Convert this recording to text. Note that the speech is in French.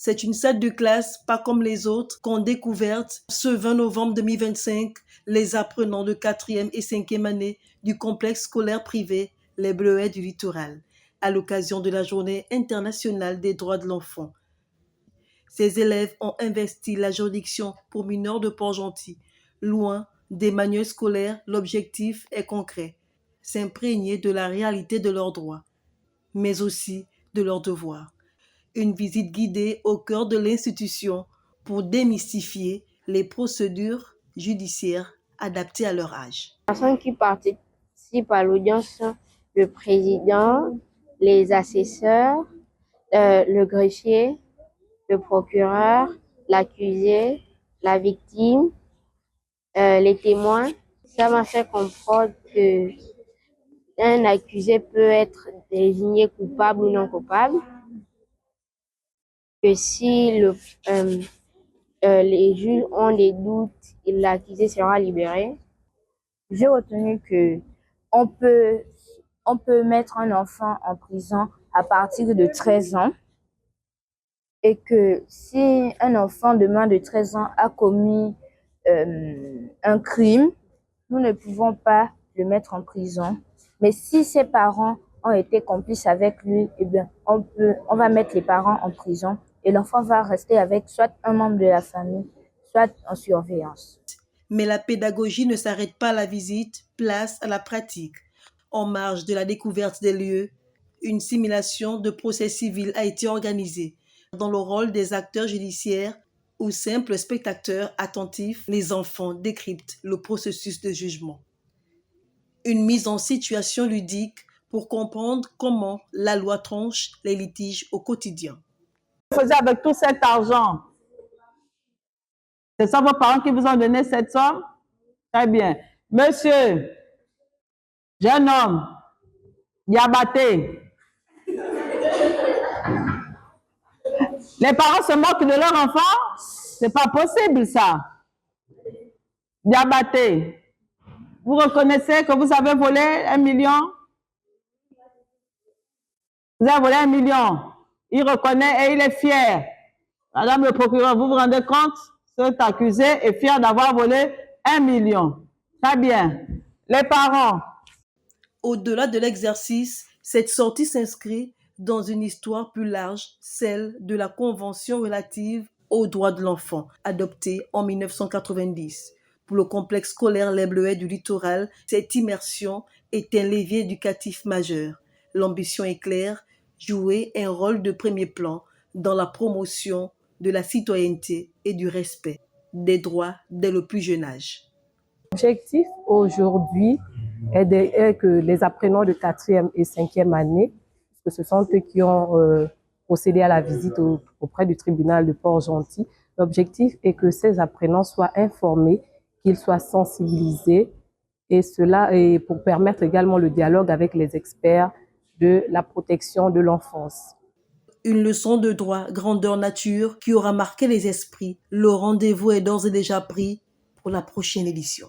C'est une salle de classe pas comme les autres qu'ont découverte ce 20 novembre 2025 les apprenants de 4e et 5e année du complexe scolaire privé Les Bleuets du Littoral, à l'occasion de la Journée internationale des droits de l'enfant. Ces élèves ont investi la juridiction pour mineurs de Port-Gentil. Loin des manuels scolaires, l'objectif est concret, s'imprégner de la réalité de leurs droits, mais aussi de leurs devoirs. Une visite guidée au cœur de l'institution pour démystifier les procédures judiciaires adaptées à leur âge. Les personnes qui participent à l'audience sont le président, les assesseurs, le greffier, le procureur, l'accusé, la victime, les témoins. Ça m'a fait comprendre que un accusé peut être désigné coupable ou non coupable, que si les juges ont des doutes, l'accusé sera libéré. J'ai retenu que on peut mettre un enfant en prison à partir de 13 ans et que si un enfant de moins de 13 ans a commis un crime, nous ne pouvons pas le mettre en prison. Mais si ses parents ont été complices avec lui, eh bien, on va mettre les parents en prison et l'enfant va rester avec soit un membre de la famille, soit en surveillance. Mais la pédagogie ne s'arrête pas à la visite, place à la pratique. En marge de la découverte des lieux, une simulation de procès civil a été organisée. Dans le rôle des acteurs judiciaires ou simples spectateurs attentifs, les enfants décryptent le processus de jugement. Une mise en situation ludique pour comprendre comment la loi tranche les litiges au quotidien. Vous faisiez avec tout cet argent? C'est ça vos parents qui vous ont donné cette somme? Très bien. Monsieur, jeune homme, Diabaté, les parents se moquent de leur enfant? C'est pas possible ça. Diabaté, vous reconnaissez que vous avez volé 1 million? Vous avez volé 1 million. Il reconnaît et il est fier. Madame le procureur, vous vous rendez compte? Cet accusé est fier d'avoir volé 1 million. Très bien. Les parents. Au-delà de l'exercice, cette sortie s'inscrit dans une histoire plus large, celle de la Convention relative aux droits de l'enfant, adoptée en 1990. Pour le complexe scolaire Les Bleuets du Littoral, cette immersion est un levier éducatif majeur. L'ambition est claire, jouer un rôle de premier plan dans la promotion de la citoyenneté et du respect des droits dès le plus jeune âge. L'objectif aujourd'hui est que les apprenants de 4e et 5e année, parce que ce sont eux qui ont procédé à la visite auprès du tribunal de Port-Gentil, l'objectif est que ces apprenants soient informés, qu'ils soient sensibilisés, et cela est pour permettre également le dialogue avec les experts de la protection de l'enfance. Une leçon de droit grandeur nature qui aura marqué les esprits. Le rendez-vous est d'ores et déjà pris pour la prochaine édition.